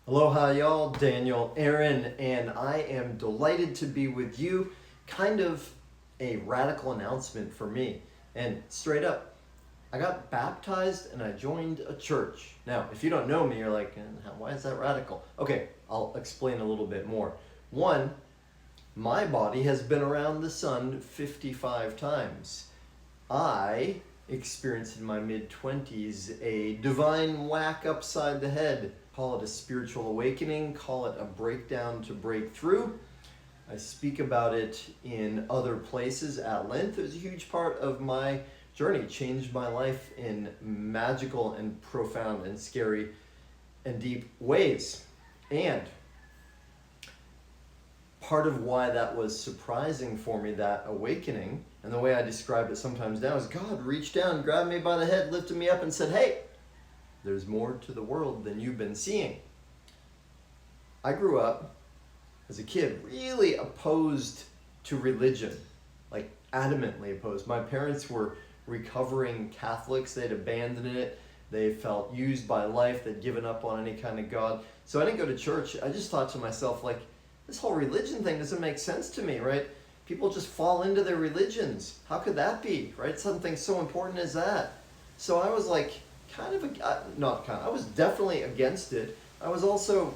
Aloha y'all, Daniel, Aaron, and I am delighted to be with you. Kind of a radical announcement for me. And straight up, I got baptized and I joined a church. Now, if you don't know me, you're like, why is that radical? Okay, I'll explain a little bit more. One, my body has been around the sun 55 times. I experienced in my mid-20s a divine whack upside the head. Call it a spiritual awakening, call it a breakdown to breakthrough. I speak about it in other places at length. It was a huge part of my journey, changed my life in magical and profound and scary and deep ways. And part of why that was surprising for me, that awakening, and the way I describe it sometimes now is God reached down, grabbed me by the head, lifted me up and said, hey, there's more to the world than you've been seeing. I grew up as a kid really opposed to religion, like adamantly opposed. My parents were recovering Catholics. They'd abandoned it. They felt used by life. They'd given up on any kind of God. So I didn't go to church. I just thought to myself, like, this whole religion thing doesn't make sense to me, right? People just fall into their religions. How could that be, right? Something so important as that. So I was like, I was definitely against it. I was also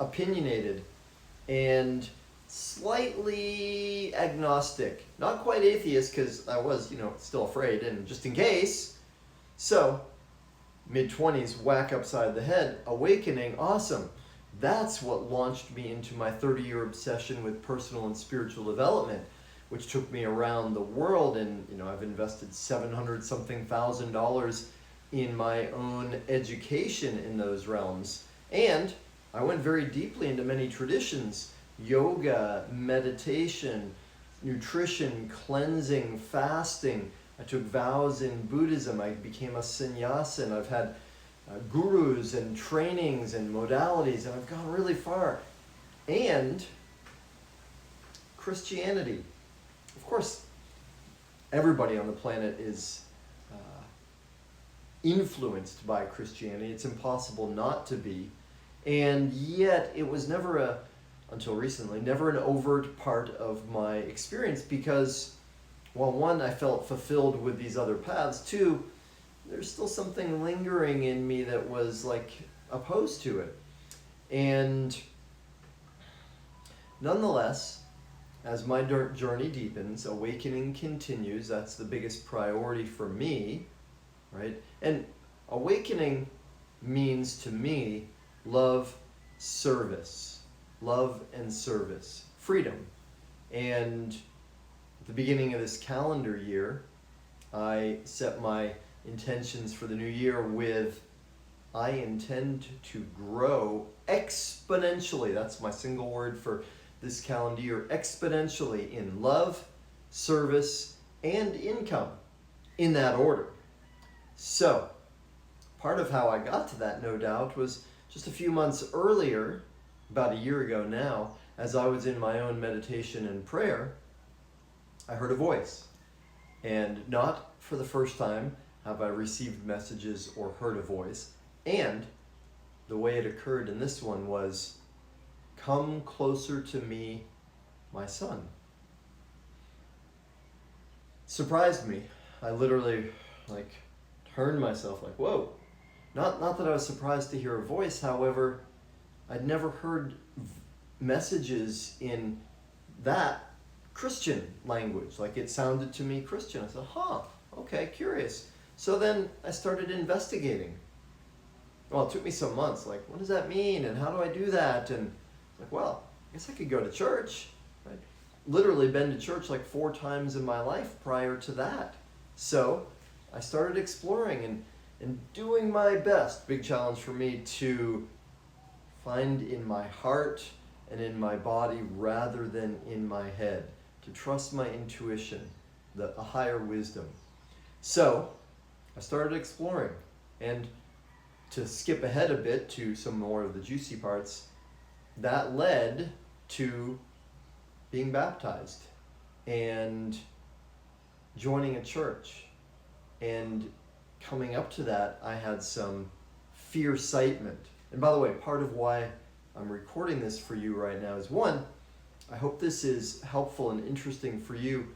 opinionated and slightly agnostic. Not quite atheist, because I was, still afraid and just in case. So, mid-20s, whack upside the head, awakening, awesome. That's what launched me into my 30-year obsession with personal and spiritual development, which took me around the world, and I've invested $700-something thousand in my own education in those realms. And I went very deeply into many traditions: yoga, meditation, nutrition, cleansing, fasting. I took vows in Buddhism. I became a sannyasin. I've had gurus and trainings and modalities, and I've gone really far. And Christianity. Of course, everybody on the planet is influenced by Christianity. It's impossible not to be. And yet, it was never until recently, never an overt part of my experience because, well, one, I felt fulfilled with these other paths. Two, there's still something lingering in me that was like opposed to it. And nonetheless, as my journey deepens, awakening continues. That's the biggest priority for me, right? And awakening means to me love, service, love and service, freedom. And at the beginning of this calendar year, I set my intentions for the new year with, I intend to grow exponentially. That's my single word for this calendar year, exponentially in love, service, and income, in that order. So, part of how I got to that, no doubt, was just a few months earlier, about a year ago now, as I was in my own meditation and prayer, I heard a voice. And not for the first time have I received messages or heard a voice. And the way it occurred in this one was, come closer to me, my son. Surprised me. I literally turned myself like, whoa. Not that I was surprised to hear a voice, however, I'd never heard messages in that Christian language. Like, it sounded to me Christian. I said, okay, curious. So then I started investigating. Well, it took me some months, like, what does that mean and how do I do that? And like, well, I guess I could go to church. Right? Literally been to church like 4 times in my life prior to that. So I started exploring and doing my best. Big challenge for me to find in my heart and in my body rather than in my head. To trust my intuition, a higher wisdom. So I started exploring, and to skip ahead a bit to some more of the juicy parts, that led to being baptized and joining a church. And coming up to that, I had some fear-sightement. And by the way, part of why I'm recording this for you right now is one, I hope this is helpful and interesting for you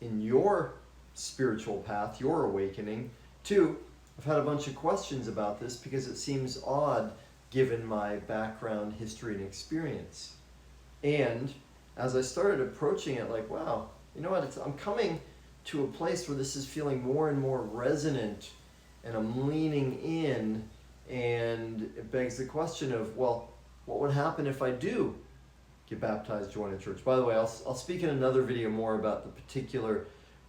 in your spiritual path, your awakening. Two, I've had a bunch of questions about this because it seems odd given my background, history, and experience. And as I started approaching it, like, wow, you know what, I'm coming to a place where this is feeling more and more resonant, and I'm leaning in, and it begs the question of, well, what would happen if I do get baptized, join a church? By the way, I'll speak in another video more about the particular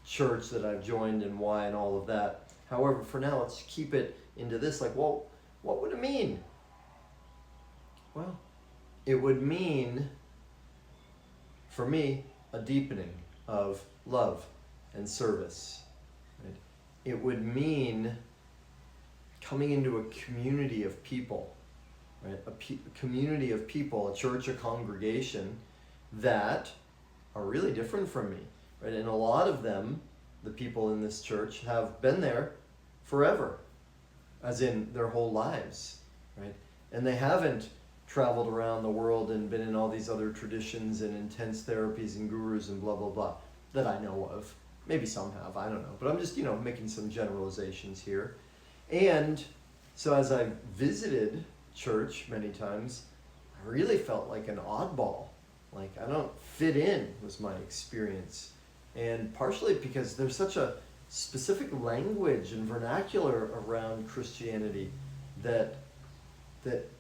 church that I've joined and why and all of that. However, for now, let's keep it into this, like, well, what would it mean? Well, it would mean, for me, a deepening of love and service. Right? It would mean coming into a community of people, right? A community of people, a church, a congregation that are really different from me, right? And a lot of them, the people in this church, have been there forever, as in their whole lives, right? And they haven't traveled around the world and been in all these other traditions and intense therapies and gurus and blah, blah, blah, that I know of. Maybe some have, I don't know. But I'm just, making some generalizations here. And so as I visited church many times, I really felt like an oddball. Like, I don't fit in, was my experience. And partially because there's such a specific language and vernacular around Christianity that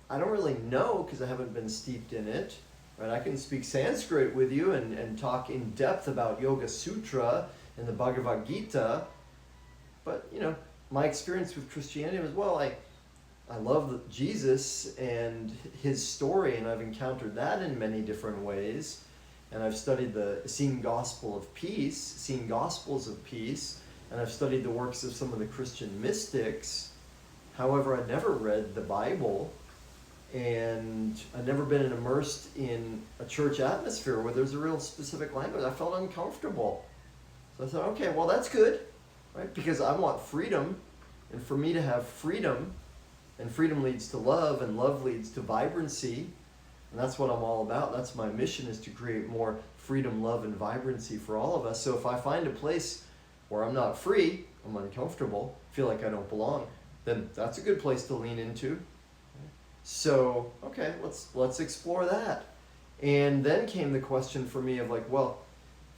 I don't really know because I haven't been steeped in it. Right? I can speak Sanskrit with you and talk in depth about Yoga Sutra and the Bhagavad Gita, but my experience with Christianity was, well, I love Jesus and his story, and I've encountered that in many different ways, and I've studied seen Gospels of Peace, and I've studied the works of some of the Christian mystics. However, I never read the Bible, and I've never been immersed in a church atmosphere where there's a real specific language. I felt uncomfortable. So I thought, okay, well, that's good, right? Because I want freedom, and for me to have freedom, and freedom leads to love, and love leads to vibrancy, and that's what I'm all about. That's my mission, is to create more freedom, love, and vibrancy for all of us. So if I find a place where I'm not free, I'm uncomfortable, feel like I don't belong, then that's a good place to lean into. So, okay, let's explore that. And then came the question for me of like, well,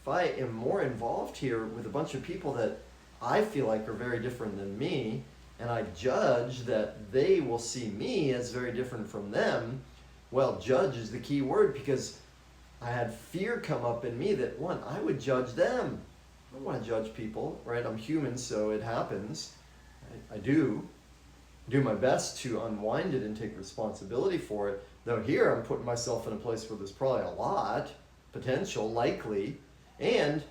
if I am more involved here with a bunch of people that I feel like are very different than me, and I judge that they will see me as very different from them, well, judge is the key word, because I had fear come up in me that, one, I would judge them. I don't want to judge people, right? I'm human, so it happens. I do my best to unwind it and take responsibility for it. Though here I'm putting myself in a place where there's probably a lot potential, likely, and,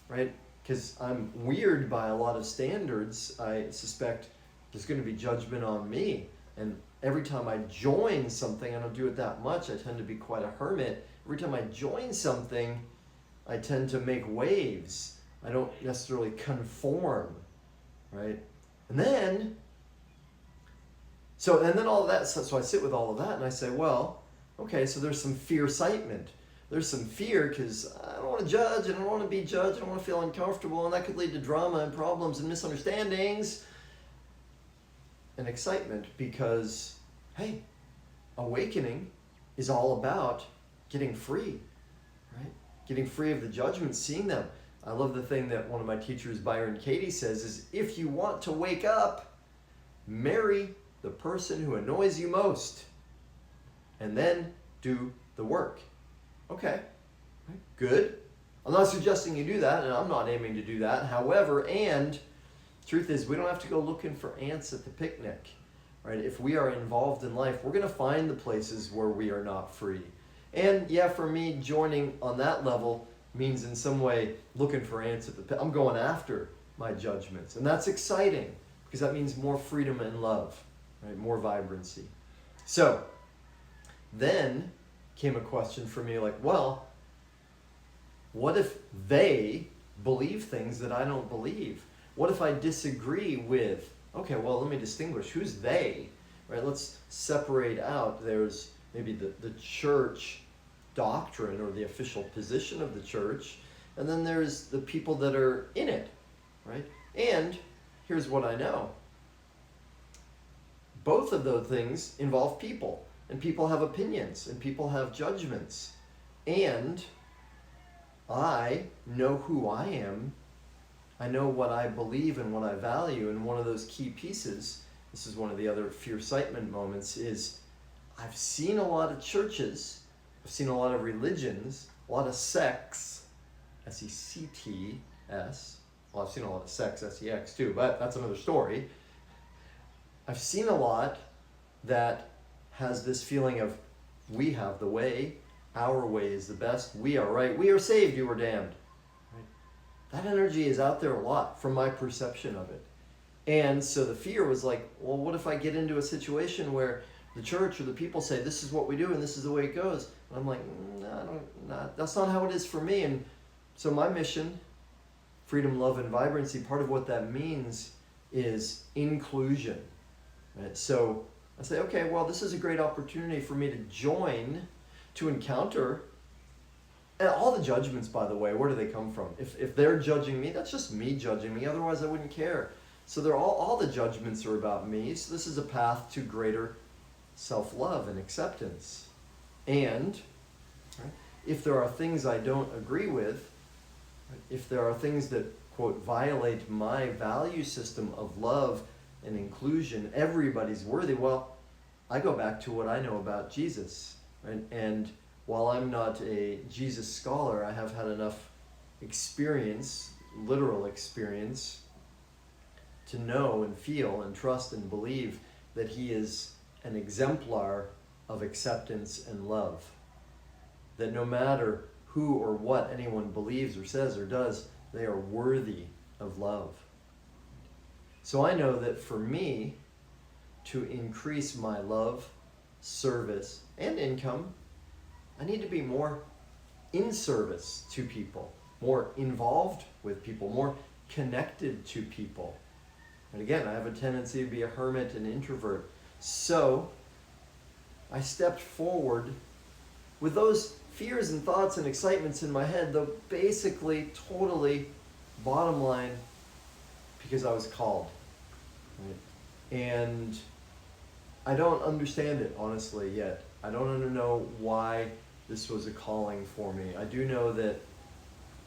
right, because I'm weird by a lot of standards, I suspect there's going to be judgment on me. And every time I join something, I don't do it that much, I tend to be quite a hermit. Every time I join something, I tend to make waves. I don't necessarily conform, right? And then all of that, so I sit with all of that and I say, well, okay, so there's some fear-citement. There's some fear because I don't want to judge, and I don't want to be judged, I don't want to feel uncomfortable, and that could lead to drama and problems and misunderstandings. And excitement because, hey, awakening is all about getting free, right? Getting free of the judgments, seeing them. I love the thing that one of my teachers, Byron Katie, says is, if you want to wake up, marry the person who annoys you most, and then do the work. Okay, good. I'm not suggesting you do that, and I'm not aiming to do that. However, and truth is, we don't have to go looking for ants at the picnic, right? If we are involved in life, we're going to find the places where we are not free. And yeah, for me, joining on that level means in some way looking for ants at the picnic. I'm going after my judgments, and that's exciting because that means more freedom and love, right? More vibrancy. So then came a question for me like, well, what if they believe things that I don't believe? What if I disagree with, okay, well, let me distinguish. Who's they? right? Let's separate out. There's maybe the church doctrine or the official position of the church, and then there's the people that are in it, right? And here's what I know. Both of those things involve people, and people have opinions, and people have judgments. And I know who I am. I know what I believe and what I value, and one of those key pieces, this is one of the other fear-sightement moments, is I've seen a lot of churches, I've seen a lot of religions, a lot of sects, S-E-C-T-S. Well, I've seen a lot of sex, S-E-X too, but that's another story. I've seen a lot that has this feeling of, we have the way, our way is the best, we are right, we are saved, you are damned. Right? That energy is out there a lot from my perception of it. And so the fear was like, well, what if I get into a situation where the church or the people say, this is what we do and this is the way it goes? And I'm like, no, that's not how it is for me. And so my mission, freedom, love, and vibrancy, part of what that means is inclusion. Right? So I say, okay, well, this is a great opportunity for me to join, to encounter, and all the judgments, by the way, where do they come from? If they're judging me, that's just me judging me, otherwise I wouldn't care. So they're all the judgments are about me, so this is a path to greater self-love and acceptance. And right, if there are things I don't agree with, right, if there are things that, quote, violate my value system of love and inclusion, everybody's worthy, well, I go back to what I know about Jesus. Right? And while I'm not a Jesus scholar, I have had enough experience, literal experience, to know and feel and trust and believe that he is an exemplar of acceptance and love. That no matter who or what anyone believes or says or does, they are worthy of love. So I know that for me to increase my love, service, and income, I need to be more in service to people, more involved with people, more connected to people. And again, I have a tendency to be a hermit and introvert. So I stepped forward with those fears and thoughts and excitements in my head, though basically, totally, bottom line, because I was called. Right? And I don't understand it, honestly, yet. I don't know why this was a calling for me. I do know that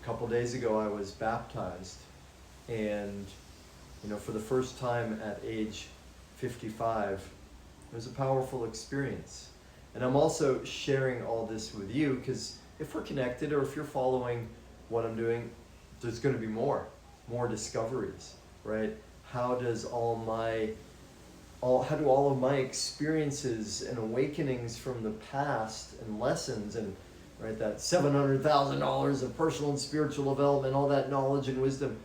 a couple days ago I was baptized, and for the first time at age 55, it was a powerful experience. And I'm also sharing all this with you because if we're connected or if you're following what I'm doing, there's going to be more discoveries, right? How do all of my experiences and awakenings from the past and lessons and right that $700,000 of personal and spiritual development, all that knowledge and wisdom,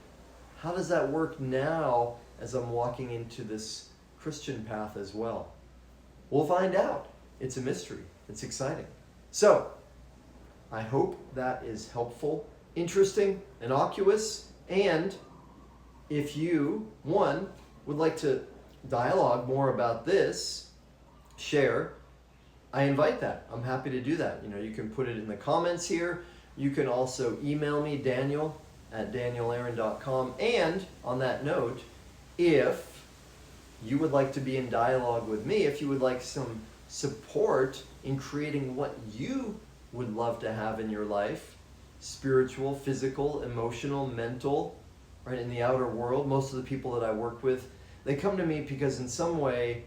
how does that work now as I'm walking into this Christian path as well? We'll find out. It's a mystery. It's exciting. So, I hope that is helpful, interesting, innocuous, and if you, one, would like to dialogue more about this, share, I invite that. I'm happy to do that. You can put it in the comments here. You can also email me, daniel@danielaaron.com. And on that note, if you would like to be in dialogue with me, if you would like some support in creating what you would love to have in your life, spiritual, physical, emotional, mental, right, in the outer world, most of the people that I work with, they come to me because in some way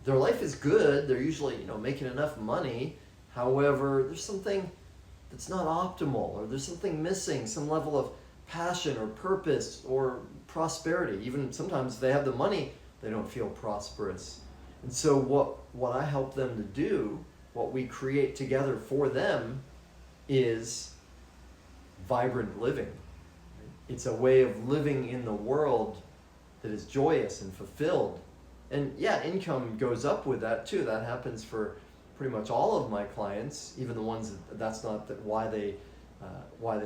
their life is good. They're usually, making enough money. However, there's something that's not optimal, or there's something missing, some level of passion or purpose or prosperity. Even sometimes if they have the money, they don't feel prosperous. And so what I help them to do, what we create together for them, is vibrant living. It's a way of living in the world that is joyous and fulfilled. And yeah, income goes up with that too. That happens for pretty much all of my clients, even the ones that's not why they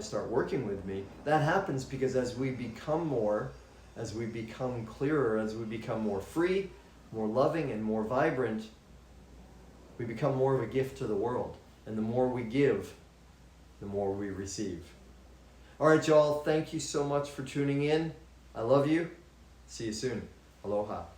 start working with me. That happens because as we become more, as we become clearer, as we become more free, more loving, and more vibrant, we become more of a gift to the world. And the more we give, the more we receive. All right, y'all. Thank you so much for tuning in. I love you. See you soon. Aloha.